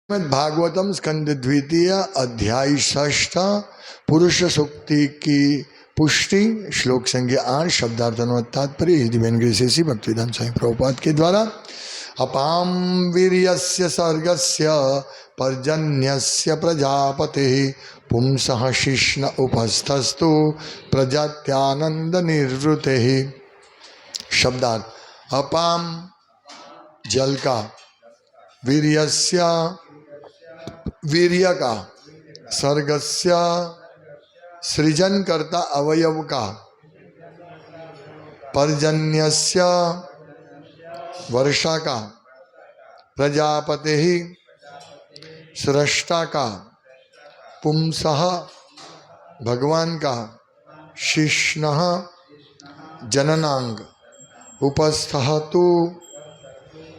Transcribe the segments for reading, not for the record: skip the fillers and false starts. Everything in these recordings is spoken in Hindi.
भागवतम स्कंद द्वितीय अध्याय षष्ठ पुरुष सूक्ति की पुष्टि श्लोक संख्या 8 शब्दार्थ तात्पर्य दिव्यन ग्रेसी भक्तिदान स्वामी प्रभुपाद के द्वारा अपाम वीर्यस्य सर्गस्य पर्जन्यस्य प्रजापते पुंसः शिष्ण उपस्थस्तु प्रजात्यानंद निर्वृते। शब्दार्थ अपाम जल का, वीर्यस्य वीर्य का, सर्गस्य सृजन करता अवयव का, पर्जन्यस्य वर्षा का, प्रजापते ही सृष्टा का, पुंसः भगवान का, शिष्णः जननांग, उपस्थः तु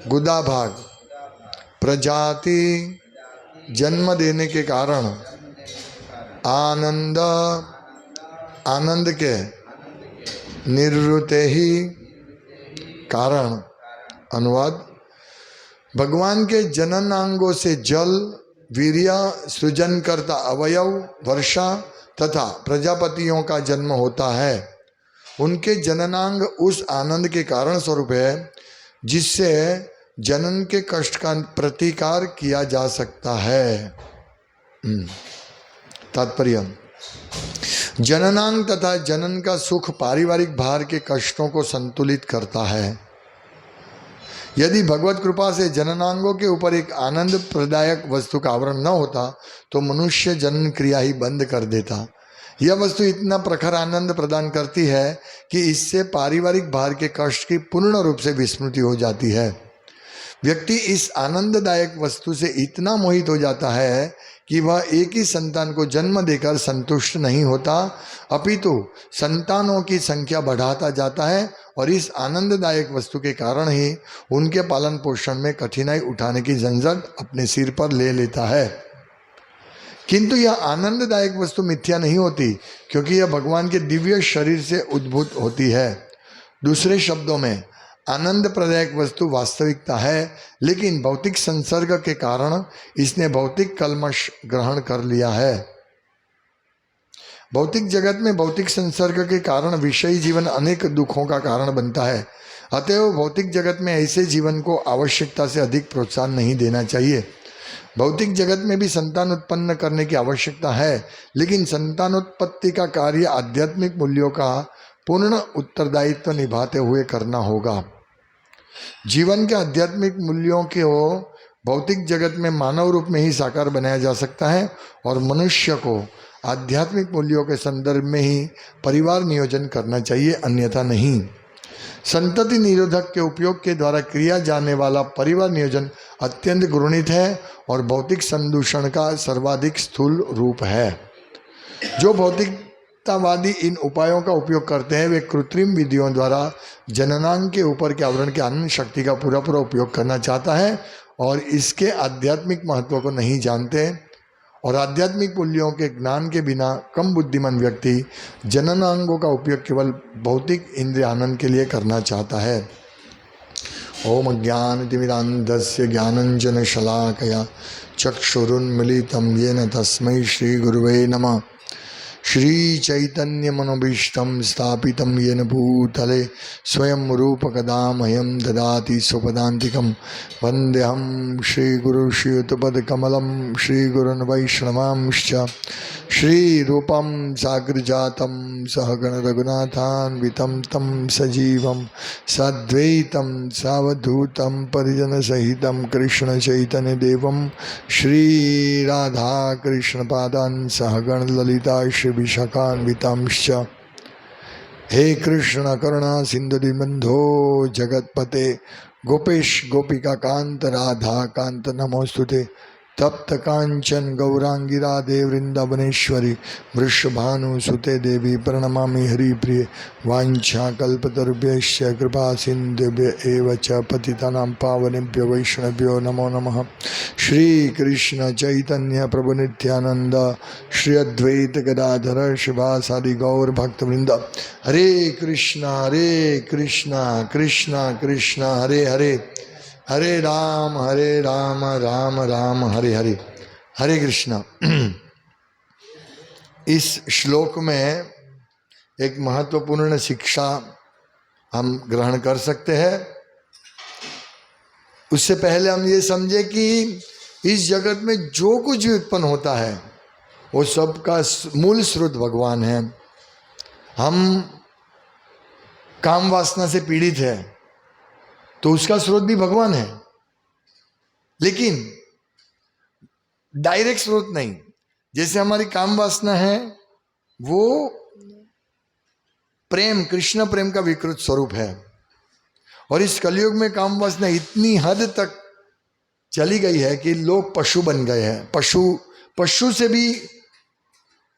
गुदा भाग, प्रजाति जन्म देने के कारण, आनंद आनंद के, निर्वृते ही कारण। अनुवाद, भगवान के जननांगों से जल, वीर्य सृजन करता अवयव, वर्षा तथा प्रजापतियों का जन्म होता है। उनके जननांग उस आनंद के कारण स्वरूप है जिससे जनन के कष्ट का प्रतिकार किया जा सकता है। तात्पर्य, जननांग तथा जनन का सुख पारिवारिक भार के कष्टों को संतुलित करता है। यदि भगवत कृपा से जननांगों के ऊपर एक आनंद प्रदायक वस्तु का आवरण न होता तो मनुष्य जनन क्रिया ही बंद कर देता। यह वस्तु इतना प्रखर आनंद प्रदान करती है कि इससे पारिवारिक भार के कष्ट की पूर्ण रूप से विस्मृति हो जाती है। व्यक्ति इस आनंददायक वस्तु से इतना मोहित हो जाता है कि वह एक ही संतान को जन्म देकर संतुष्ट नहीं होता, अपितु संतानों की संख्या बढ़ाता जाता है और इस आनंददायक वस्तु के कारण ही उनके पालन पोषण में कठिनाई उठाने की झंझट अपने सिर पर ले लेता है। किंतु यह आनंददायक वस्तु मिथ्या नहीं होती, क्योंकि यह भगवान के दिव्य शरीर से उद्भूत होती है। दूसरे शब्दों में, आनंद प्रदायक वस्तु वास्तविकता है, लेकिन भौतिक संसर्ग के कारण इसने भौतिक कल्मश ग्रहण कर लिया है। भौतिक जगत में भौतिक संसर्ग के कारण विषयी जीवन अनेक दुखों का कारण बनता है। अतएव भौतिक जगत में ऐसे जीवन को आवश्यकता से अधिक प्रोत्साहन नहीं देना चाहिए। भौतिक जगत में भी संतान उत्पन्न करने की आवश्यकता है, लेकिन संतानोत्पत्ति का कार्य आध्यात्मिक मूल्यों का पूर्ण उत्तरदायित्व निभाते हुए करना होगा। जीवन के आध्यात्मिक मूल्यों के भौतिक जगत में मानव रूप में ही साकार बनाया जा सकता है और मनुष्य को आध्यात्मिक मूल्यों के संदर्भ में ही परिवार नियोजन करना चाहिए, अन्यथा नहीं। संतति निरोधक के उपयोग के द्वारा किया जाने वाला परिवार नियोजन अत्यंत घृणित है और भौतिक संदूषण का सर्वाधिक स्थूल रूप है। जो भौतिकतावादी इन उपायों का उपयोग करते हैं वे कृत्रिम विधियों द्वारा जननांग के ऊपर के आवरण की आनंद शक्ति का पूरा उपयोग करना चाहता है और इसके आध्यात्मिक महत्व को नहीं जानते, और आध्यात्मिक मूल्यों के ज्ञान के बिना कम बुद्धिमान व्यक्ति जननांगों का उपयोग केवल भौतिक इंद्रिय आनंद के लिए करना चाहता है। ओम ज्ञानतिमिरान्धस्य ज्ञानंजन शलाकया चक्षुरुन्मीलितं येन तस्मै श्री गुरुवे नमः। श्री चैतन्य मनोभीष्टं स्थापितं येन भूतले स्वयं रूपकदा मह्यं ददाति स्वपदान्तिकं। वन्देऽहं श्रीगुरु श्रीयुतपदकमलं श्रीगुरुन् वैष्णवांश्च। श्रीरूपं साग्रजातं सहगण रघुनाथान्वितं तं सजीवं साद्वैतं सावधूतं परिजनसहितं कृष्णचैतन्यदेवं श्रीराधाकृष्णपादान् सहगण ललिता विशाखान्वितांश्च। हे कृष्ण करुणा सिंधु दीनबंधो जगतपते गोपेश गोपिका कांत राधा कांत नमोस्तुते। तप्त कांचन गौरांगी राधे वृंदावनेश्वरी वृषभानुसुते देवी प्रणमामि हरिप्रिय। वाञ्छाकल्पतरुभ्यश्च कृपा सिन्धुभ्य एव च पतितानां पावनेभ्यो वैष्णवेभ्यो नमो नमः। श्री कृष्ण चैतन्य प्रभु नित्यानंद श्री अद्वैत गदाधर शिवासादि गौर भक्तवृंद। हरे कृष्णा कृष्णा कृष्णा हरे हरे, हरे राम राम राम हरे हरे, हरे कृष्णा। इस श्लोक में एक महत्वपूर्ण शिक्षा हम ग्रहण कर सकते हैं। उससे पहले हम ये समझे कि इस जगत में जो कुछ भी उत्पन्न होता है वो सबका मूल स्रोत भगवान है। हम काम वासना से पीड़ित है तो उसका स्रोत भी भगवान है, लेकिन डायरेक्ट स्रोत नहीं। जैसे हमारी काम वासना है वो प्रेम, कृष्ण प्रेम का विकृत स्वरूप है, और इस कलयुग में काम वासना इतनी हद तक चली गई है कि लोग पशु बन गए हैं। पशु से भी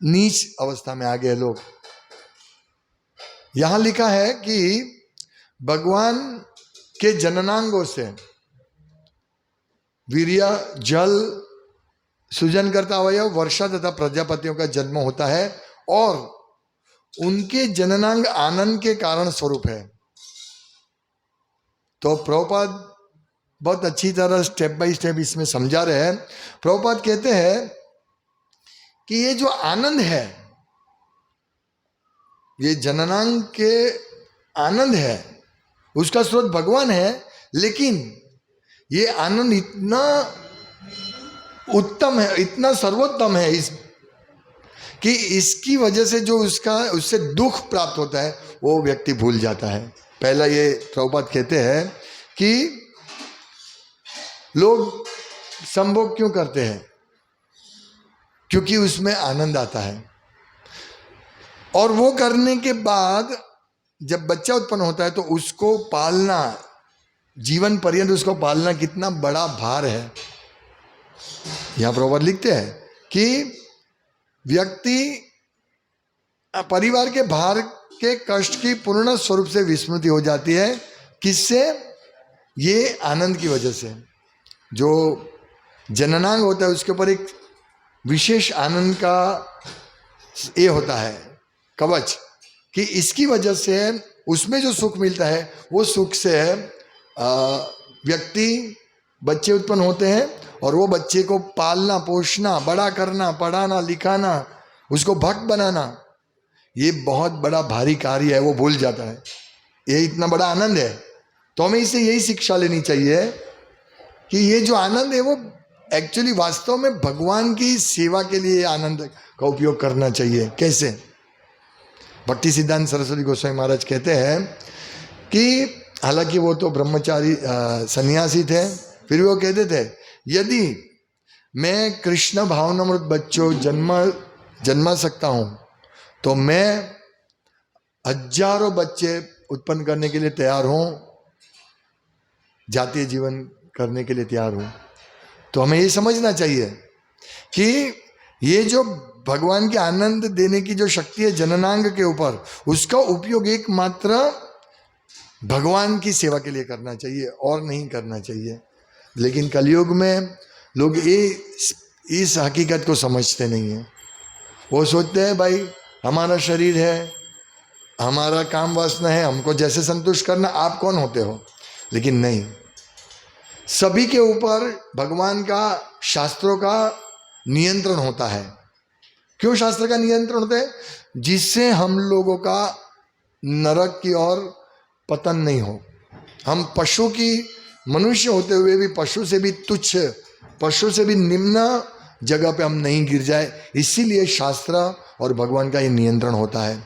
नीच अवस्था में आ गए लोग। यहां लिखा है कि भगवान के जननांगों से वीर्य, जल, सृजन करता अवयव, वर्षा तथा प्रजापतियों का जन्म होता है, और उनके जननांग आनंद के कारण स्वरूप है। तो प्रभुपाद बहुत अच्छी तरह स्टेप बाय स्टेप इसमें समझा रहे हैं। प्रभुपाद कहते हैं कि ये जो आनंद है, ये जननांग के आनंद है, उसका स्रोत भगवान है, लेकिन ये आनंद इतना उत्तम है, इतना सर्वोत्तम है कि इसकी वजह से जो उससे दुख प्राप्त होता है वो व्यक्ति भूल जाता है। पहला ये प्रभुपाद कहते हैं कि लोग संभोग क्यों करते हैं, क्योंकि उसमें आनंद आता है, और वो करने के बाद जब बच्चा उत्पन्न होता है तो उसको पालना, जीवन पर्यंत उसको पालना कितना बड़ा भार है। यहां प्रभुपाद लिखते हैं कि व्यक्ति परिवार के भार के कष्ट की पूर्ण स्वरूप से विस्मृति हो जाती है। किससे? ये आनंद की वजह से। जो जननांग होता है उसके ऊपर एक विशेष आनंद का ये होता है कवच, कि इसकी वजह से उसमें जो सुख मिलता है वो सुख से व्यक्ति, बच्चे उत्पन्न होते हैं और वो बच्चे को पालना, पोषना, बड़ा करना, पढ़ाना, लिखाना, उसको भक्त बनाना, ये बहुत बड़ा भारी कार्य है, वो भूल जाता है। ये इतना बड़ा आनंद है, तो हमें इससे यही शिक्षा लेनी चाहिए कि ये जो आनंद है वो एक्चुअली वास्तव में भगवान की सेवा के लिए आनंद का उपयोग करना चाहिए। कैसे? भक्ति सिद्धांत सरस्वती गोस्वामी महाराज कहते हैं कि हालांकि वो तो ब्रह्मचारी सन्यासी थे, फिर भी वो कहते थे यदि मैं कृष्ण भावनामृत बच्चों जन्मा सकता हूं तो मैं हजारों बच्चे उत्पन्न करने के लिए तैयार हूं, जातीय जीवन करने के लिए तैयार हूं। तो हमें ये समझना चाहिए कि ये जो भगवान के आनंद देने की जो शक्ति है जननांग के ऊपर, उसका उपयोग एकमात्र भगवान की सेवा के लिए करना चाहिए और नहीं करना चाहिए। लेकिन कलयुग में लोग इस हकीकत को समझते नहीं हैं। वो सोचते हैं भाई हमारा शरीर है, हमारा काम वासना है, हमको जैसे संतुष्ट करना, आप कौन होते हो? लेकिन नहीं, सभी के ऊपर भगवान का, शास्त्रों का नियंत्रण होता है। क्यों शास्त्र का नियंत्रण होता है? जिससे हम लोगों का नरक की ओर पतन नहीं हो। हम पशु की, मनुष्य होते हुए भी पशु से भी तुच्छ, पशु से भी निम्न जगह पे हम नहीं गिर जाए, इसीलिए शास्त्र और भगवान का ये नियंत्रण होता है।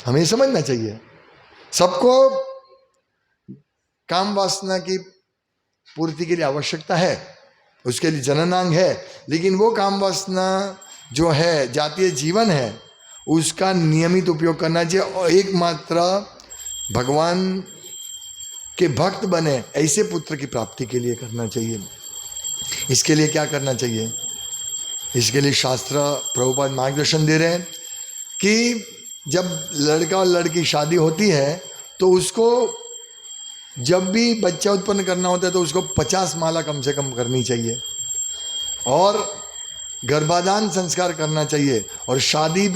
हमें समझना चाहिए सबको काम वासना की पूर्ति के लिए आवश्यकता है, उसके लिए जननांग है, लेकिन वो काम वासना जो है, जातीय जीवन है, उसका नियमित उपयोग करना चाहिए और एकमात्र भगवान के भक्त बने ऐसे पुत्र की प्राप्ति के लिए करना चाहिए। इसके लिए क्या करना चाहिए? इसके लिए शास्त्र प्रभुपाद मार्गदर्शन दे रहे हैं कि जब लड़का और लड़की शादी होती है तो उसको जब भी बच्चा उत्पन्न करना होता है तो उसको 50 माला कम से कम करनी चाहिए, और गर्भाधान संस्कार करना चाहिए, और शादी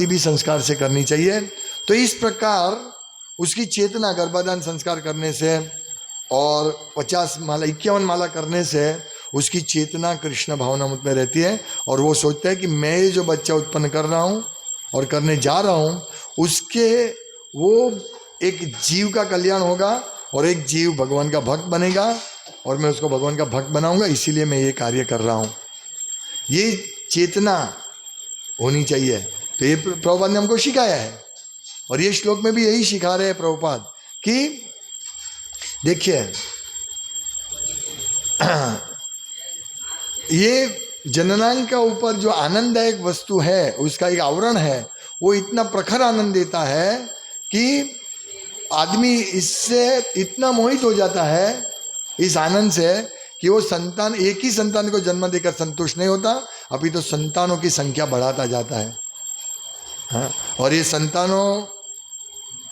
भी संस्कार से करनी चाहिए। तो इस प्रकार उसकी चेतना गर्भाधान संस्कार करने से और 50 माला 51 माला करने से उसकी चेतना कृष्ण भावनामृत में रहती है और वो सोचता है कि मैं ये जो बच्चा उत्पन्न कर रहा हूँ और करने जा रहा हूँ उसके वो एक जीव का कल्याण होगा और एक जीव भगवान का भक्त बनेगा और मैं उसको भगवान का भक्त बनाऊंगा, इसीलिए मैं ये कार्य कर रहा हूँ। ये चेतना होनी चाहिए। तो ये प्रभुपाद ने हमको सिखाया है और ये श्लोक में भी यही सिखा रहे हैं प्रभुपाद कि देखिए ये जननांग का ऊपर जो आनंददायक वस्तु है उसका एक आवरण है, वो इतना प्रखर आनंद देता है कि आदमी इससे इतना मोहित हो जाता है इस आनंद से कि वो संतान, एक ही संतान को जन्म देकर संतुष्ट नहीं होता, अभी तो संतानों की संख्या बढ़ाता जाता है। हाँ, और ये संतानों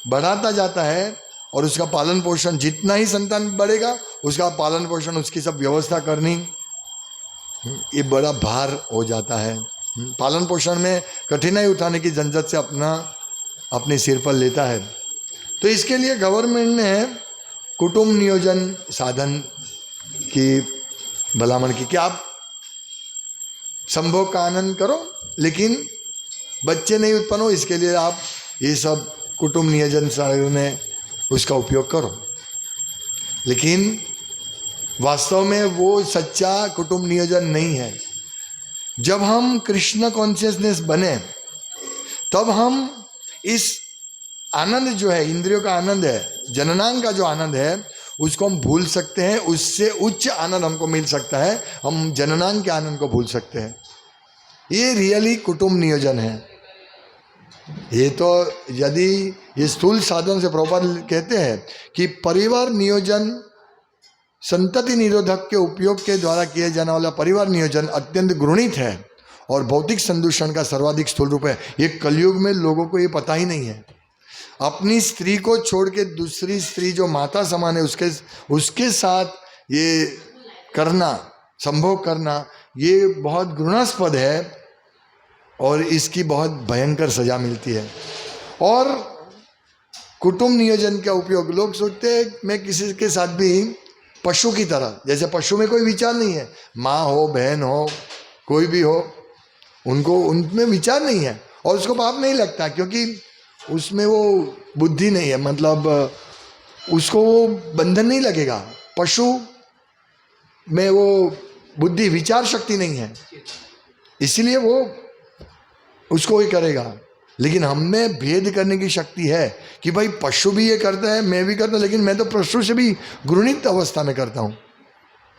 बढ़ाता जाता है और उसका पालन पोषण, जितना ही संतान बढ़ेगा उसका पालन पोषण, उसकी सब व्यवस्था करनी, ये बड़ा भार हो जाता है। पालन पोषण में कठिनाई उठाने की झंझट से अपने सिर पर लेता है। तो इसके लिए गवर्नमेंट ने कुटुंब नियोजन साधन की भलामण की कि आप संभोग का आनंद करो लेकिन बच्चे नहीं उत्पन्न हो, इसके लिए आप ये सब कुटुंब नियोजन साधन में उसका उपयोग करो। लेकिन वास्तव में वो सच्चा कुटुंब नियोजन नहीं है। जब हम कृष्ण कॉन्शियसनेस बने तब हम इस आनंद जो है, इंद्रियों का आनंद है, जननांग का जो आनंद है, उसको हम भूल सकते हैं। उससे उच्च आनंद हमको मिल सकता है, हम जननांग के आनंद को भूल सकते हैं। ये रियली कुटुंब नियोजन है। ये तो यदि ये स्थूल साधन से प्रभुपाद कहते हैं कि परिवार नियोजन संतति निरोधक के उपयोग के द्वारा किए जाने वाला परिवार नियोजन अत्यंत घृणित है और भौतिक संदूषण का सर्वाधिक स्थूल रूप है। ये कलयुग में लोगों को ये पता ही नहीं है। अपनी स्त्री को छोड़ के दूसरी स्त्री जो माता समान है उसके साथ ये करना, संभोग करना, ये बहुत घृणास्पद है और इसकी बहुत भयंकर सजा मिलती है। और कुटुंब नियोजन का उपयोग, लोग सोचते हैं मैं किसी के साथ भी पशु की तरह, जैसे पशु में कोई विचार नहीं है, माँ हो, बहन हो, कोई भी हो, उनको उनमें विचार नहीं है और उसको पाप नहीं लगता क्योंकि उसमें वो बुद्धि नहीं है, मतलब उसको वो बंधन नहीं लगेगा। पशु में वो बुद्धि, विचार शक्ति नहीं है, इसीलिए वो उसको ही करेगा। लेकिन हम में भेद करने की शक्ति है कि भाई पशु भी ये करता है, मैं भी करता हूँ, लेकिन मैं तो पशु से भी घृणित अवस्था में करता हूँ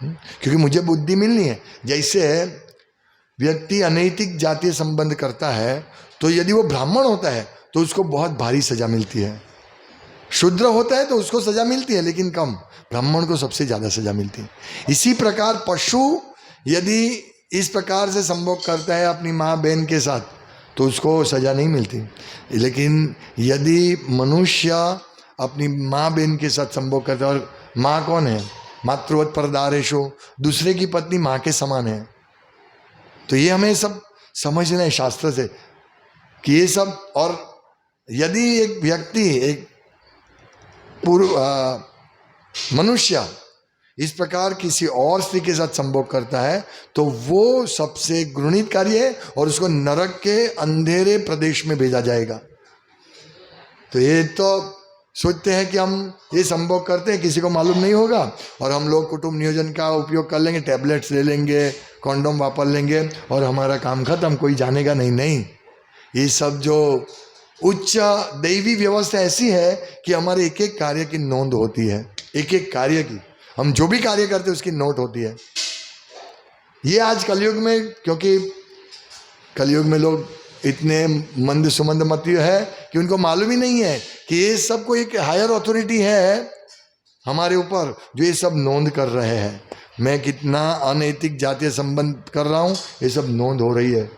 क्योंकि मुझे बुद्धि मिलनी है। जैसे व्यक्ति अनैतिक जातीय संबंध करता है तो यदि वो ब्राह्मण होता है तो उसको बहुत भारी सजा मिलती है, शूद्र होता है तो उसको सजा मिलती है लेकिन कम, ब्राह्मण को सबसे ज़्यादा सजा मिलती है। इसी प्रकार पशु यदि इस प्रकार से संभोग करता है अपनी माँ बहन के साथ तो उसको सजा नहीं मिलती, लेकिन यदि मनुष्य अपनी माँ बहन के साथ संभोग करता है, और माँ कौन है, मातृवत परदारेशो, दूसरे की पत्नी माँ के समान है। तो ये हमें सब समझना है शास्त्र से कि ये सब। और यदि एक व्यक्ति, एक मनुष्य इस प्रकार किसी और स्त्री के साथ संभोग करता है तो वो सबसे घृणित कार्य है और उसको नरक के अंधेरे प्रदेश में भेजा जाएगा। तो ये तो सोचते हैं कि हम ये संभोग करते हैं, किसी को मालूम नहीं होगा और हम लोग कुटुंब नियोजन का उपयोग कर लेंगे, टैबलेट्स ले लेंगे, कॉन्डोम वापर लेंगे और हमारा काम खत्म, कोई जानेगा नहीं। नहीं, ये सब जो उच्च दैवी व्यवस्था ऐसी है कि हमारे एक एक कार्य की नोंद होती है, एक एक कार्य की, हम जो भी कार्य करते हैं उसकी नोट होती है। ये आज कलयुग में, क्योंकि कलयुग में लोग इतने मंद सुमंद मती है कि उनको मालूम ही नहीं है कि ये सब को एक हायर अथॉरिटी है हमारे ऊपर जो ये सब नोंद कर रहे हैं। मैं कितना अनैतिक जातीय संबंध कर रहा हूँ ये सब नोंद हो रही है।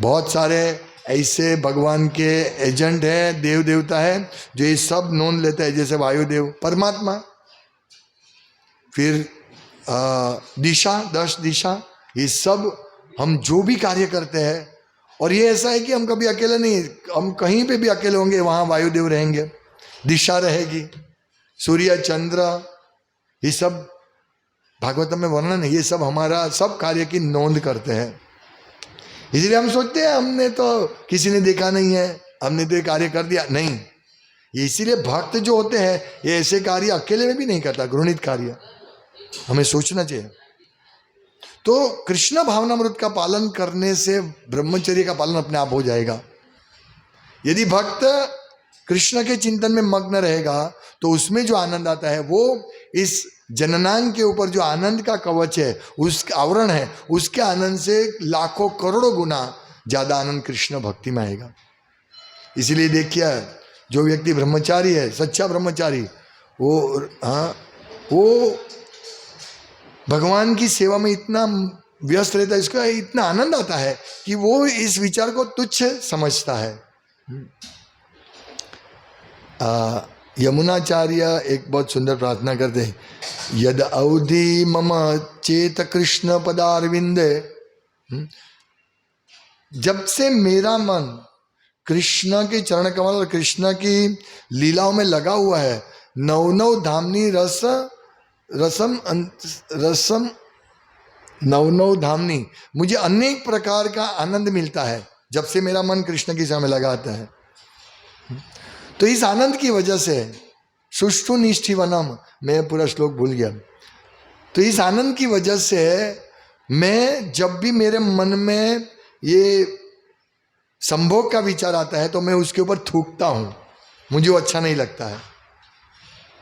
बहुत सारे ऐसे भगवान के एजेंट हैं, देव देवता है जो ये सब नोंद लेते हैं, जैसे वायुदेव, परमात्मा, फिर दिशा, 10 दिशा, ये सब हम जो भी कार्य करते हैं। और ये ऐसा है कि हम कभी अकेले नहीं, हम कहीं पे भी अकेले होंगे वहाँ वायुदेव रहेंगे, दिशा रहेगी, सूर्य, चंद्र, ये सब भागवतम में वर्णन है, ये सब हमारा सब कार्य की नोंद करते हैं। इसलिए हम सोचते हैं हमने तो किसी ने देखा नहीं है, हमने तो ये कार्य कर दिया, नहीं। ये इसीलिए भक्त जो होते हैं ये ऐसे कार्य अकेले में भी नहीं करता, घृणित कार्य हमें सोचना चाहिए। तो कृष्ण भावनामृत का पालन करने से ब्रह्मचर्य का पालन अपने आप हो जाएगा। यदि भक्त कृष्ण के चिंतन में मग्न रहेगा तो उसमें जो आनंद आता है वो इस जननांग के ऊपर जो आनंद का कवच है, उस आवरण है, उसके आनंद से लाखों करोड़ों गुना ज्यादा आनंद कृष्ण भक्ति में आएगा। इसीलिए देखिए जो व्यक्ति ब्रह्मचारी है, सच्चा ब्रह्मचारी, वो भगवान की सेवा में इतना व्यस्त रहता है, इसका इतना आनंद आता है कि वो इस विचार को तुच्छ समझता है। यमुनाचार्य एक बहुत सुंदर प्रार्थना करते हैं, यद अवधि मम चेत कृष्ण पदारविंदे, जब से मेरा मन कृष्ण के चरण कमल और कृष्ण की लीलाओं में लगा हुआ है, नव नव धामनी रसम नव नव धामनी, मुझे अनेक प्रकार का आनंद मिलता है जब से मेरा मन कृष्ण की सेवा में लगाता है। तो इस आनंद की वजह से सुष्ठु निष्ठि वनम, मैं पूरा श्लोक भूल गया। तो इस आनंद की वजह से मैं जब भी मेरे मन में ये संभोग का विचार आता है तो मैं उसके ऊपर थूकता हूँ, मुझे वो अच्छा नहीं लगता है।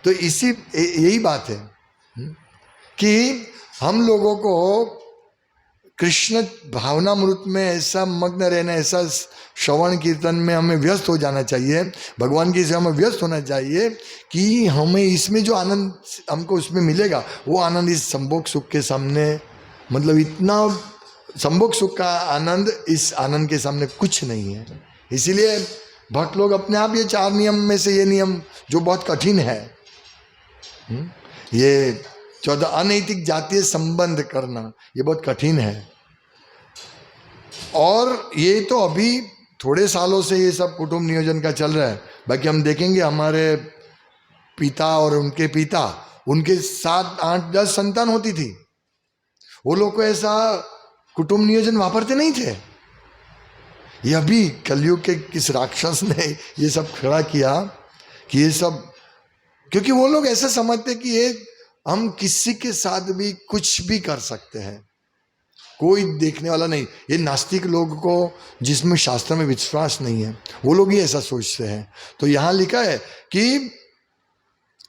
तो यही बात है कि हम लोगों को कृष्ण भावनामृत में ऐसा मग्न रहना, ऐसा श्रवण कीर्तन में हमें व्यस्त हो जाना चाहिए, भगवान की सेवा में व्यस्त होना चाहिए कि हमें इसमें जो आनंद हमको उसमें मिलेगा वो आनंद इस संभोग सुख के सामने, मतलब इतना संभोग सुख का आनंद इस आनंद के सामने कुछ नहीं है। इसीलिए भक्त लोग अपने आप ये 4 नियम में से ये नियम जो बहुत कठिन है, ये 14 अनैतिक जातीय संबंध करना, ये बहुत कठिन है। और ये तो अभी थोड़े सालों से ये सब कुटुंब नियोजन का चल रहा है, बाकी हम देखेंगे हमारे पिता और उनके पिता, उनके 7, 8, 10 संतान होती थी, वो लोग को ऐसा कुटुंब नियोजन वापरते नहीं थे। ये अभी कलयुग के किस राक्षस ने ये सब खड़ा किया कि ये सब, क्योंकि वो लोग ऐसा समझते कि ये हम किसी के साथ भी कुछ भी कर सकते हैं, कोई देखने वाला नहीं। ये नास्तिक लोग को जिसमें शास्त्र में विश्वास नहीं है वो लोग ही ऐसा सोचते हैं। तो यहाँ लिखा है कि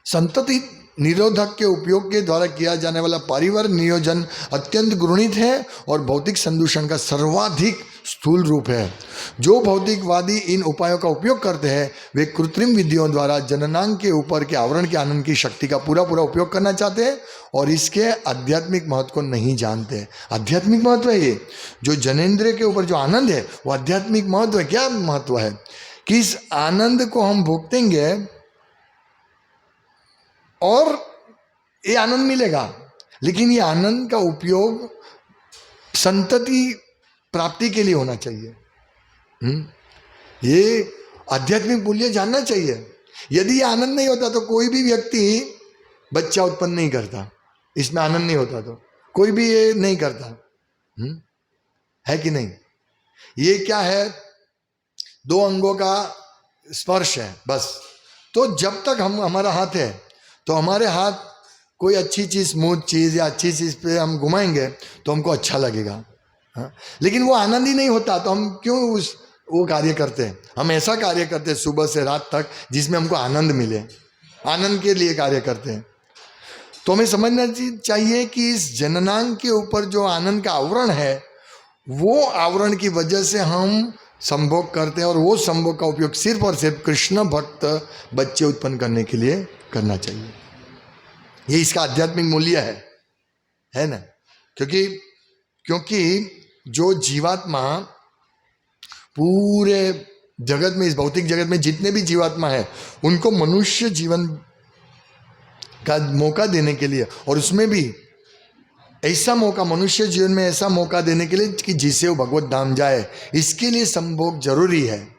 संतति निरोधक के उपयोग के द्वारा किया जाने वाला पारिवारिक नियोजन अत्यंत घृणित है और भौतिक संदूषण का सर्वाधिक स्थूल रूप है। जो भौतिकवादी इन उपायों का उपयोग करते हैं वे कृत्रिम विधियों द्वारा जननांग के ऊपर के आवरण के आनंद की शक्ति का पूरा उपयोग करना चाहते हैं और इसके आध्यात्मिक महत्व को नहीं जानते। आध्यात्मिक महत्व है ये, जो जनेंद्रिय के ऊपर जो आनंद है वो आध्यात्मिक महत्व है। क्या महत्व है कि इस आनंद को हम भोगतेंगे और ये आनंद मिलेगा, लेकिन ये आनंद का उपयोग संतति प्राप्ति के लिए होना चाहिए। ये आध्यात्मिक मूल्य जानना चाहिए। यदि ये आनंद नहीं होता तो कोई भी व्यक्ति बच्चा उत्पन्न नहीं करता, इसमें आनंद नहीं होता तो कोई भी ये नहीं करता, है कि नहीं। ये क्या है, 2 अंगों का स्पर्श है बस। तो जब तक हम हमारा हाथ है तो हमारे हाथ कोई अच्छी चीज़, स्मूथ चीज़ या अच्छी चीज़ पे हम घुमाएंगे तो हमको अच्छा लगेगा, हाँ? लेकिन वो आनंद ही नहीं होता तो हम क्यों वो कार्य करते हैं। हम ऐसा कार्य करते हैं सुबह से रात तक जिसमें हमको आनंद मिले, आनंद के लिए कार्य करते हैं। तो हमें समझना चाहिए कि इस जननांग के ऊपर जो आनंद का आवरण है वो आवरण की वजह से हम संभोग करते हैं और वो संभोग का उपयोग सिर्फ और सिर्फ कृष्ण भक्त बच्चे उत्पन्न करने के लिए करना चाहिए। ये इसका आध्यात्मिक मूल्य है ना। क्योंकि जो जीवात्मा पूरे जगत में, इस भौतिक जगत में जितने भी जीवात्मा है उनको मनुष्य जीवन का मौका देने के लिए, और उसमें भी ऐसा मौका, मनुष्य जीवन में ऐसा मौका देने के लिए कि जिससे वो भगवत धाम जाए, इसके लिए संभोग जरूरी है।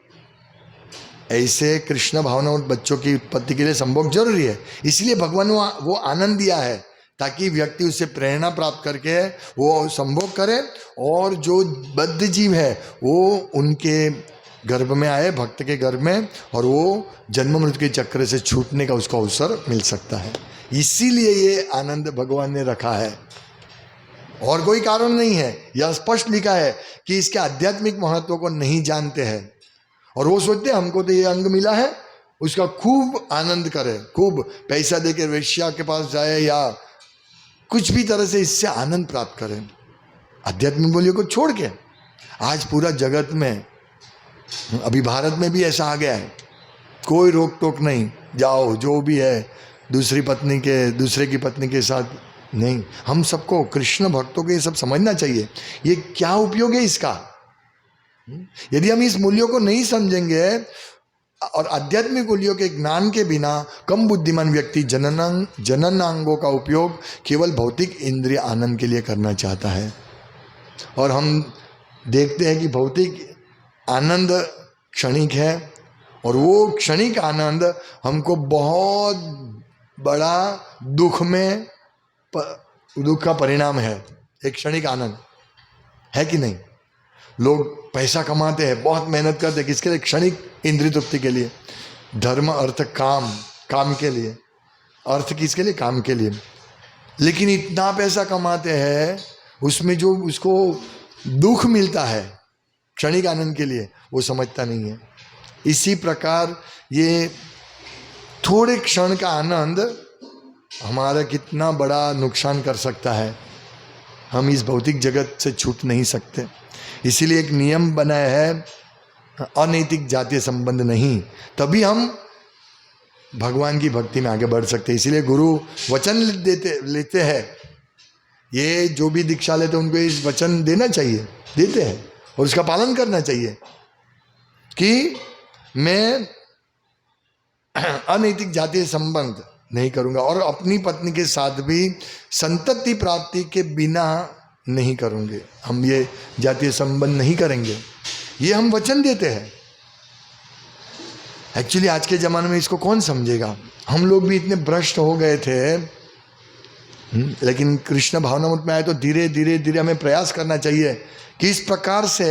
ऐसे कृष्ण भावना और बच्चों की उत्पत्ति के लिए संभोग जरूरी है। इसलिए भगवान वो आनंद दिया है ताकि व्यक्ति उससे प्रेरणा प्राप्त करके वो संभोग करे, और जो बद्ध जीव है वो उनके गर्भ में आए, भक्त के गर्भ में, और वो जन्म मृत्यु के चक्र से छूटने का उसको अवसर मिल सकता है। इसीलिए ये आनंद भगवान ने रखा है, और कोई कारण नहीं है। यह स्पष्ट लिखा है कि इसके आध्यात्मिक महत्व को नहीं जानते हैं, और वो सोचते हैं हमको तो ये अंग मिला है, उसका खूब आनंद करे, खूब पैसा देके वेश्या के पास जाए या कुछ भी तरह से इससे आनंद प्राप्त करें, आध्यात्मिक मूल्यों को छोड़ के। आज पूरा जगत में, अभी भारत में भी ऐसा आ गया है, कोई रोक टोक नहीं, जाओ जो भी है दूसरे की पत्नी के साथ नहीं। हम सबको, कृष्ण भक्तों को ये सब समझना चाहिए, ये क्या उपयोग है इसका। यदि हम इस मूल्यों को नहीं समझेंगे, और आध्यात्मिक मूल्यों के ज्ञान के बिना कम बुद्धिमान व्यक्ति जननांगों का उपयोग केवल भौतिक इंद्रिय आनंद के लिए करना चाहता है। और हम देखते हैं कि भौतिक आनंद क्षणिक है, और वो क्षणिक आनंद हमको बहुत बड़ा दुख का परिणाम है। एक क्षणिक आनंद है कि नहीं? लोग पैसा कमाते हैं, बहुत मेहनत करते हैं, किसके लिए? क्षणिक इंद्रिय तृप्ति के लिए। धर्म अर्थ काम के लिए। अर्थ किसके लिए? काम के लिए। लेकिन इतना पैसा कमाते हैं, उसमें जो उसको दुख मिलता है क्षणिक आनंद के लिए, वो समझता नहीं है। इसी प्रकार ये थोड़े क्षण का आनंद हमारा कितना बड़ा नुकसान कर सकता है। हम इस भौतिक जगत से छूट नहीं सकते। इसीलिए एक नियम बनाया है, अनैतिक जातीय संबंध नहीं, तभी हम भगवान की भक्ति में आगे बढ़ सकते हैं। इसीलिए गुरु वचन लेते हैं, ये जो भी दीक्षा लेते हैं उनको इस वचन देना चाहिए, देते हैं, और उसका पालन करना चाहिए कि मैं अनैतिक जातीय संबंध नहीं करूंगा, और अपनी पत्नी के साथ भी संतति प्राप्ति के बिना नहीं करूंगे। हम ये जातीय संबंध नहीं करेंगे, ये हम वचन देते हैं। एक्चुअली आज के ज़माने में इसको कौन समझेगा? हम लोग भी इतने भ्रष्ट हो गए थे, लेकिन कृष्ण भावनामृत में आए तो धीरे धीरे धीरे हमें प्रयास करना चाहिए कि इस प्रकार से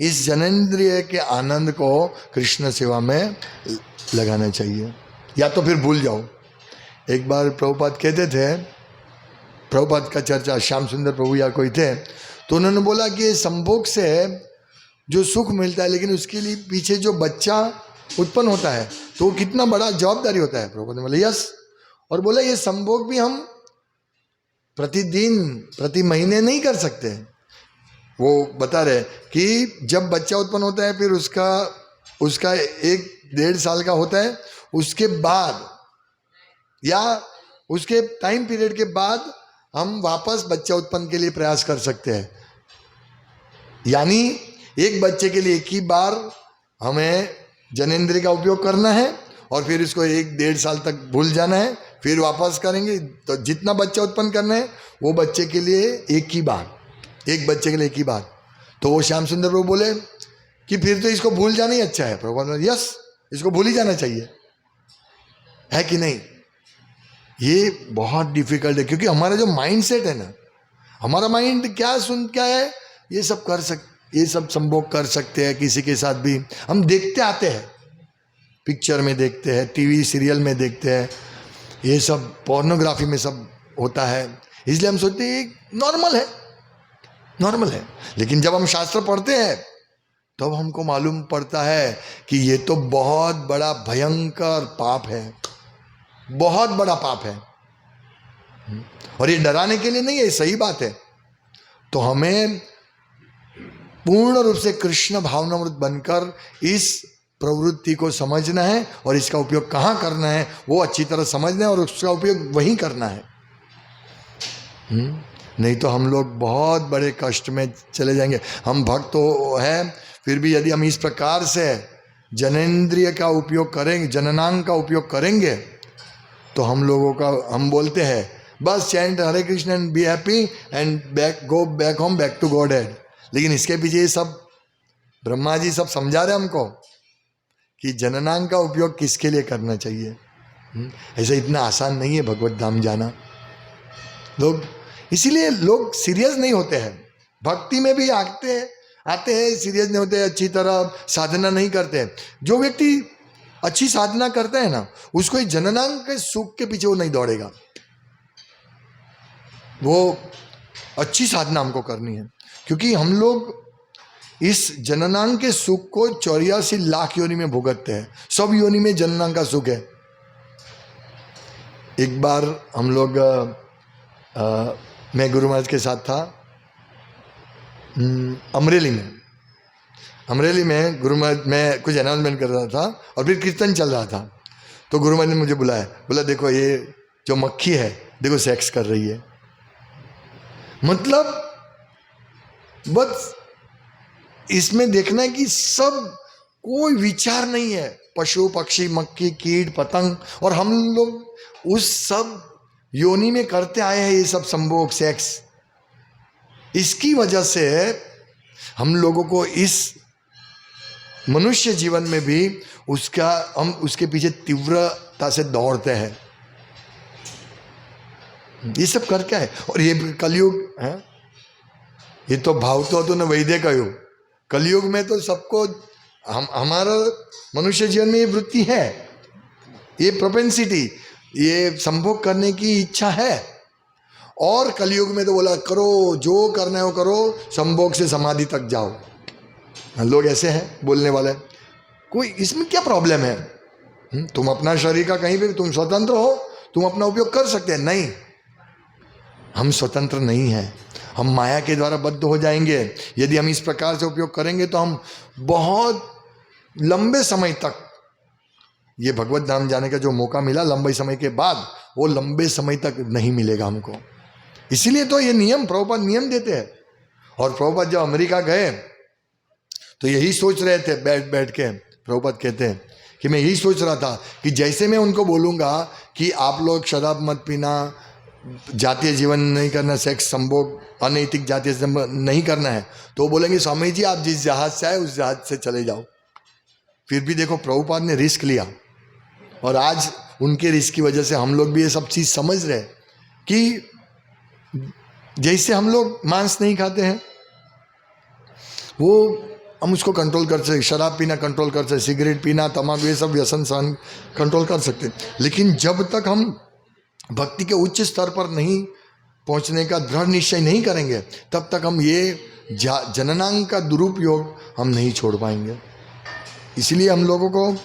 इस जनेंद्रिय के आनंद को कृष्ण सेवा में लगाना चाहिए, या तो फिर भूल जाओ। एक बार प्रभुपाद कहते थे, प्रभुपाद का चर्चा श्याम सुंदर प्रभु या कोई थे, तो उन्होंने बोला कि संभोग से जो सुख मिलता है, लेकिन उसके लिए पीछे जो बच्चा उत्पन्न होता है तो कितना बड़ा जवाबदारी होता है। प्रभुपाद ने बोला यस, और बोला ये संभोग भी हम प्रतिदिन प्रति महीने नहीं कर सकते। वो बता रहे कि जब बच्चा उत्पन्न होता है, फिर उसका 1-1.5 साल का होता है, उसके बाद या उसके टाइम पीरियड के बाद हम वापस बच्चा उत्पन्न के लिए प्रयास कर सकते हैं। यानी एक बच्चे के लिए एक ही बार हमें जनेंद्रिय का उपयोग करना है, और फिर इसको 1-1.5 साल तक भूल जाना है, फिर वापस करेंगे। तो जितना बच्चा उत्पन्न करना है वो बच्चे के लिए एक ही बार, एक बच्चे के लिए एक ही बार। तो वो श्याम सुंदर प्रभु बोले कि फिर तो इसको भूल जाना ही अच्छा है। प्रभु बोले यस, इसको भूल ही जाना चाहिए, है कि नहीं? ये बहुत डिफिकल्ट है, क्योंकि हमारा जो माइंड सेट है ना, हमारा माइंड क्या है, ये सब संभोग कर सकते हैं किसी के साथ भी। हम देखते आते हैं, पिक्चर में देखते हैं, टीवी सीरियल में देखते हैं, ये सब पोर्नोग्राफी में सब होता है, इसलिए हम सोचते हैं नॉर्मल है। लेकिन जब हम शास्त्र पढ़ते हैं तब हमको मालूम पड़ता है कि ये तो बहुत बड़ा भयंकर पाप है, बहुत बड़ा पाप है। और ये डराने के लिए नहीं है, सही बात है। तो हमें पूर्ण रूप से कृष्ण भावनामृत बनकर इस प्रवृत्ति को समझना है, और इसका उपयोग कहाँ करना है वो अच्छी तरह समझना है, और उसका उपयोग वहीं करना है। नहीं तो हम लोग बहुत बड़े कष्ट में चले जाएंगे। हम भक्त तो है, फिर भी यदि हम इस प्रकार से जनेंद्रिय का उपयोग करेंगे, जननांग का उपयोग करेंगे, तो हम बोलते हैं बस chant Hare Krishna and be happy and go back home, back to Godhead. लेकिन इसके पीछे ये सब ब्रह्मा जी सब समझा रहे हमको कि जननांग का उपयोग किसके लिए करना चाहिए। ऐसा इतना आसान नहीं है भगवत धाम जाना। लोग इसीलिए लोग सीरियस नहीं होते हैं, भक्ति में भी आते हैं सीरियस नहीं होते, अच्छी तरह साधना नहीं करते। जो व्यक्ति अच्छी साधना करता है ना, उसको इस जननांग के सुख के पीछे वो नहीं दौड़ेगा। वो अच्छी साधना हमको करनी है, क्योंकि हम लोग इस जननांग के सुख को 84 लाख योनि में भुगतते हैं। सब योनि में जननांग का सुख है। एक बार हम लोग मैं गुरु महाराज के साथ था अमरेली में गुरु महाराज, मैं कुछ अनाउंसमेंट कर रहा था और फिर कीर्तन चल रहा था। तो गुरु महाराज ने मुझे बुलाया, बोला देखो ये जो मक्खी है देखो सेक्स कर रही है। मतलब बस इसमें देखना है कि सब कोई विचार नहीं है, पशु पक्षी मक्खी कीट पतंग, और हम लोग उस सब योनि में करते आए हैं ये सब संभोग सेक्स। इसकी वजह से हम लोगों को इस मनुष्य जीवन में भी हम उसके पीछे तीव्रता से दौड़ते हैं। ये सब कर क्या है। और ये कलयुग है, ये तो भाव तो न वैद्य का युग। कलयुग में तो सबको हमारा मनुष्य जीवन में ये वृत्ति है, ये प्रोपेंसिटी, ये संभोग करने की इच्छा है। और कलयुग में तो बोला करो जो करना है वो करो, संभोग से समाधि तक जाओ। लोग ऐसे हैं बोलने वाले। कोई इसमें क्या प्रॉब्लम है? तुम अपना शरीर का कहीं भी तुम स्वतंत्र हो, तुम अपना उपयोग कर सकते हैं। नहीं, हम स्वतंत्र नहीं हैं, हम माया के द्वारा बद्ध हो जाएंगे। यदि हम इस प्रकार से उपयोग करेंगे तो हम बहुत लंबे समय तक, ये भगवत धाम जाने का जो मौका मिला लंबे समय के बाद, वो लंबे समय तक नहीं मिलेगा हमको। इसीलिए तो ये नियम प्रभुपाद नियम देते हैं। और प्रभुपाद जब अमेरिका गए तो यही सोच रहे थे बैठ के। प्रभुपाद कहते हैं कि मैं यही सोच रहा था कि जैसे मैं उनको बोलूँगा कि आप लोग शराब मत पीना, जातीय जीवन नहीं करना, सेक्स संभोग अनैतिक जातीय संभोग नहीं करना है, तो बोलेंगे स्वामी जी आप जिस जहाज से आए उस जहाज से चले जाओ। फिर भी देखो प्रभुपाद ने रिस्क लिया, और आज उनके रिस्क की वजह से हम लोग भी ये सब चीज़ समझ रहे कि जैसे हम लोग मांस नहीं खाते हैं वो हम उसको कंट्रोल कर सकते, शराब पीना कंट्रोल कर सकते, सिगरेट पीना तम्बाकू ये सब व्यसन सहन कंट्रोल कर सकते। लेकिन जब तक हम भक्ति के उच्च स्तर पर नहीं पहुंचने का दृढ़ निश्चय नहीं करेंगे, तब तक हम ये जननांग का दुरुपयोग हम नहीं छोड़ पाएंगे। इसलिए हम लोगों को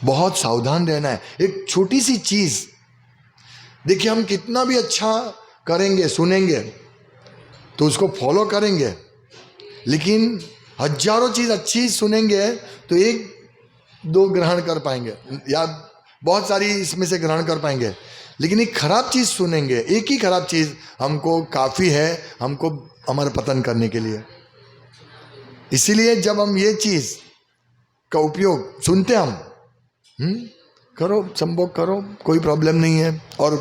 बहुत सावधान रहना है। एक छोटी सी चीज़ देखिए, हम कितना भी अच्छा करेंगे सुनेंगे तो उसको फॉलो करेंगे, लेकिन हजारों चीज़ अच्छी सुनेंगे तो एक दो ग्रहण कर पाएंगे या बहुत सारी इसमें से ग्रहण कर पाएंगे। लेकिन एक खराब चीज़ सुनेंगे, एक ही खराब चीज़ हमको काफ़ी है हमको हमारा पतन करने के लिए। इसीलिए जब हम ये चीज़ का उपयोग सुनते हम करो, संभोग करो, कोई प्रॉब्लम नहीं है। और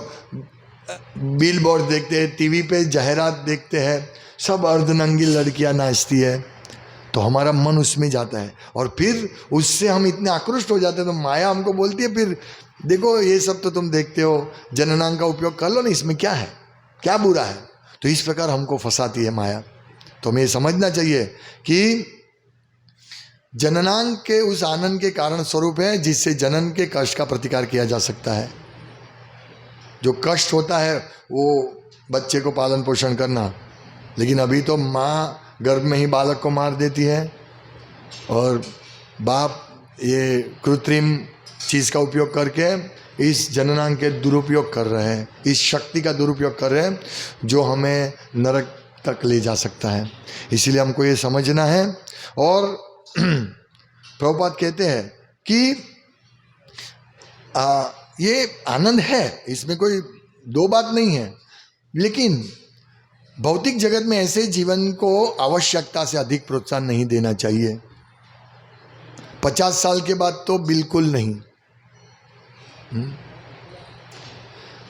बिल बोर्ड देखते हैं, टीवी पे जाहिरात देखते हैं, सब अर्धनंगी लड़कियां नाचती है, तो हमारा मन उसमें जाता है और फिर उससे हम इतने आकृष्ट हो जाते हैं। तो माया हमको बोलती है फिर देखो ये सब तो तुम देखते हो, जननांग का उपयोग कर लो ना, इसमें क्या है, क्या बुरा है। तो इस प्रकार हमको फंसाती है माया। तो हमें समझना चाहिए कि जननांग के उस आनंद के कारण स्वरूप है जिससे जनन के कष्ट का प्रतिकार किया जा सकता है। जो कष्ट होता है वो बच्चे को पालन पोषण करना, लेकिन अभी तो माँ गर्भ में ही बालक को मार देती है और बाप ये कृत्रिम चीज़ का उपयोग करके इस जननांग के दुरुपयोग कर रहे हैं, इस शक्ति का दुरुपयोग कर रहे हैं जो हमें नरक तक ले जा सकता है। इसीलिए हमको ये समझना है। और प्रभुपाद कहते हैं कि ये आनंद है, इसमें कोई दो बात नहीं है, लेकिन भौतिक जगत में ऐसे जीवन को आवश्यकता से अधिक प्रोत्साहन नहीं देना चाहिए। 50 साल के बाद तो बिल्कुल नहीं।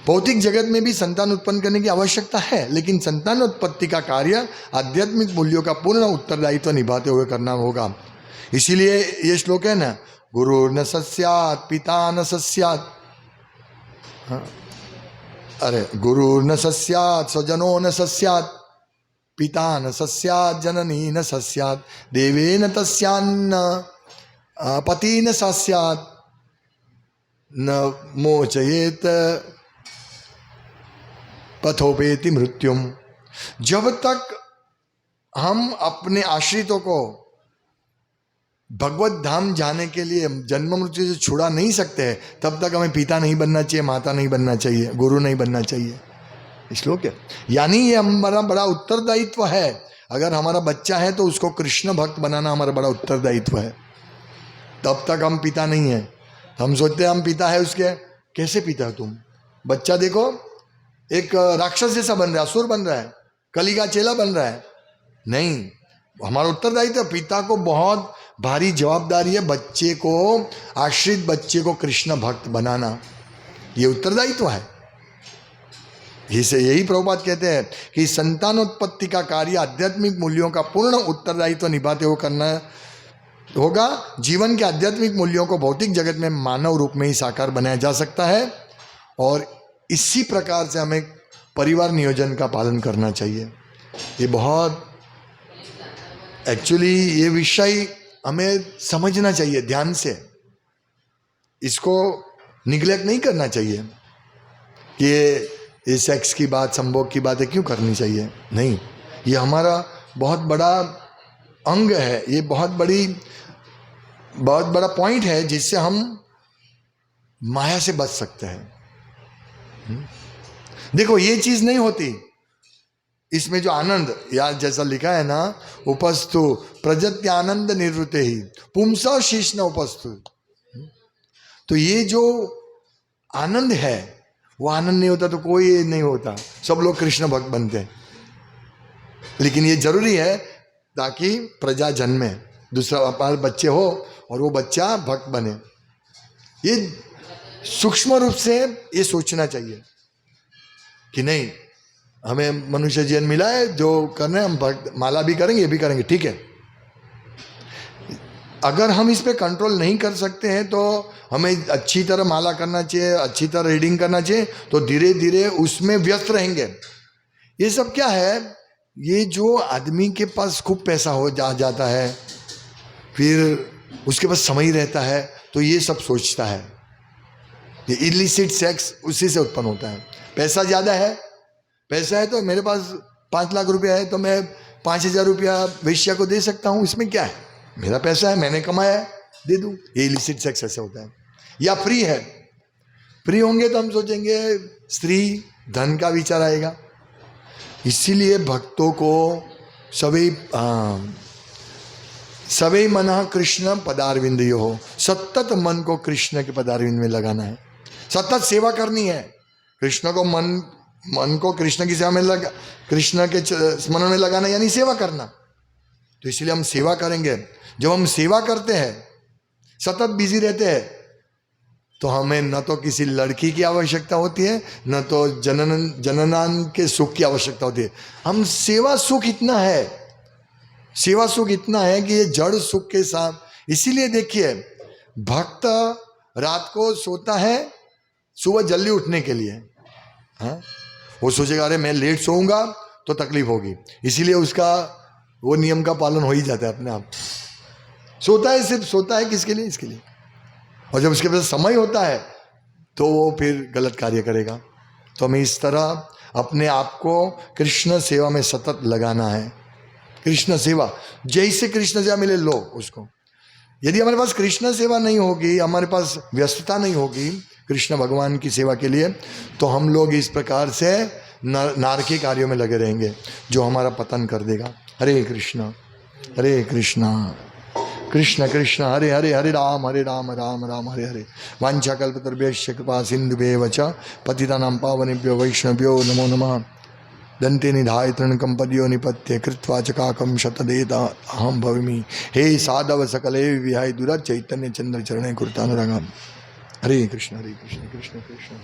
भौतिक जगत में भी संतान उत्पन्न करने की आवश्यकता है, लेकिन संतान उत्पत्ति का कार्य आध्यात्मिक मूल्यों का पूर्ण उत्तरदायित्व निभाते हुए करना होगा। इसीलिए ये श्लोक है ना, गुरुर्न सस्यात् पिता न सस्यात्, हाँ, अरे गुरुर्न सस्यात् स्वजनो न सस्यात्, पिता न सस्यात् जननी न सस्यात्, देवेन तस्यान्न पति न सस्यात्, न मोचयेत पथोपेति मृत्युम। जब तक हम अपने आश्रितों को भगवत धाम जाने के लिए जन्म मृत्यु से छुड़ा नहीं सकते हैं, तब तक हमें पिता नहीं बनना चाहिए, माता नहीं बनना चाहिए, गुरु नहीं बनना चाहिए। श्लोक है, यानी ये हमारा बड़ा उत्तरदायित्व है। अगर हमारा बच्चा है तो उसको कृष्ण भक्त बनाना हमारा बड़ा उत्तरदायित्व है। तब तक हम पिता नहीं है। हम सोचते हैं हम पिता है उसके, कैसे पिता हो तुम? बच्चा देखो एक राक्षस जैसा बन रहा है, असुर बन रहा है, कली का चेला बन रहा है। नहीं, हमारा उत्तरदायित्व, पिता को बहुत भारी जवाबदारी है बच्चे को, आश्रित बच्चे को कृष्ण भक्त बनाना, ये उत्तरदायित्व है। इसे यही प्रभुपाद कहते हैं कि संतानोत्पत्ति का कार्य आध्यात्मिक मूल्यों का पूर्ण उत्तरदायित्व निभाते हुए करना होगा। जीवन के आध्यात्मिक मूल्यों को भौतिक जगत में मानव रूप में ही साकार बनाया जा सकता है, और इसी प्रकार से हमें परिवार नियोजन का पालन करना चाहिए। ये बहुत एक्चुअली ये विषय हमें समझना चाहिए ध्यान से, इसको निगलेक्ट नहीं करना चाहिए कि ये सेक्स की बात, संभोग की बातें क्यों करनी चाहिए। नहीं, ये हमारा बहुत बड़ा अंग है, ये बहुत बड़ा पॉइंट है जिससे हम माया से बच सकते हैं। देखो ये चीज नहीं होती, इसमें जो आनंद, या जैसा लिखा है ना, उपस्थु प्रजत्य आनंद निवृत्ते ही पुंसा शीश न उपस्थु, तो ये जो आनंद है वो आनंद नहीं होता तो कोई नहीं होता, सब लोग कृष्ण भक्त बनते हैं। लेकिन ये जरूरी है ताकि प्रजा जन्मे, दूसरा बार बच्चे हो और वो बच्चा भक्त बने। ये सूक्ष्म रूप से ये सोचना चाहिए कि नहीं, हमें मनुष्य जीवन मिला है, जो करना है हम भक्त, माला भी करेंगे, ये भी करेंगे, ठीक है। अगर हम इस पे कंट्रोल नहीं कर सकते हैं तो हमें अच्छी तरह माला करना चाहिए, अच्छी तरह रीडिंग करना चाहिए, तो धीरे धीरे उसमें व्यस्त रहेंगे। ये सब क्या है, ये जो आदमी के पास खूब पैसा हो जाता है, फिर उसके पास समय रहता है, तो ये सब सोचता है। ये इलिसिट सेक्स उसी से उत्पन्न होता है। पैसा ज़्यादा है, पैसा है तो मेरे पास 5 लाख रुपया है तो मैं 5,000 रुपया वेश्या को दे सकता हूँ, इसमें क्या है, मेरा पैसा है, मैंने कमाया है, दे दूँ। ये इलिसिट सेक्स ऐसे होता है। या फ्री है, फ्री होंगे तो हम सोचेंगे स्त्री धन का विचार आएगा। इसीलिए भक्तों को सभी मनः कृष्ण पदारविंद हो, सतत मन को कृष्ण के पदारविंद में लगाना है, सतत सेवा करनी है। कृष्ण को मन को कृष्ण की सेवा में कृष्ण के स्मरण में लगाना यानी सेवा करना। तो इसलिए हम सेवा करेंगे। जब हम सेवा करते हैं, सतत बिजी रहते हैं, तो हमें न तो किसी लड़की की आवश्यकता होती है, न तो जननान के सुख की आवश्यकता होती है। हम सेवा सुख इतना है कि ये जड़ सुख के साथ। इसीलिए देखिए, भक्त रात को सोता है सुबह जल्दी उठने के लिए, हाँ, वो सोचेगा अरे मैं लेट सोऊंगा तो तकलीफ होगी, इसीलिए उसका वो नियम का पालन हो ही जाता है अपने आप। सोता है, सिर्फ सोता है किसके लिए, इसके लिए। और जब उसके पास समय होता है तो वो फिर गलत कार्य करेगा। तो हमें इस तरह अपने आप को कृष्ण सेवा में सतत लगाना है। कृष्ण सेवा, जैसे कृष्ण सेवा मिले लो उसको। यदि हमारे पास कृष्ण सेवा नहीं होगी, हमारे पास व्यस्तता नहीं होगी कृष्ण भगवान की सेवा के लिए, तो हम लोग इस प्रकार से नारकी कार्यों में लगे रहेंगे जो हमारा पतन कर देगा। हरे कृष्ण कृष्ण कृष्ण हरे हरे, हरे राम राम राम हरे हरे। वाञ्छाकल्पतरुभ्यश्च कृपा सिन्धुभ्येव च पतितानां पावनेभ्यो वैष्णवेभ्यो नमो नमः। दन्ते निधाय तृणकं पद्यो निपत्य कृत्वा च काकं शतदेत अहं भवामि। हे साधव सकले विहाय दुरा चैतन्य चंद्र चरणे कुरुतानुरागम्। हरे कृष्ण कृष्ण कृष्ण।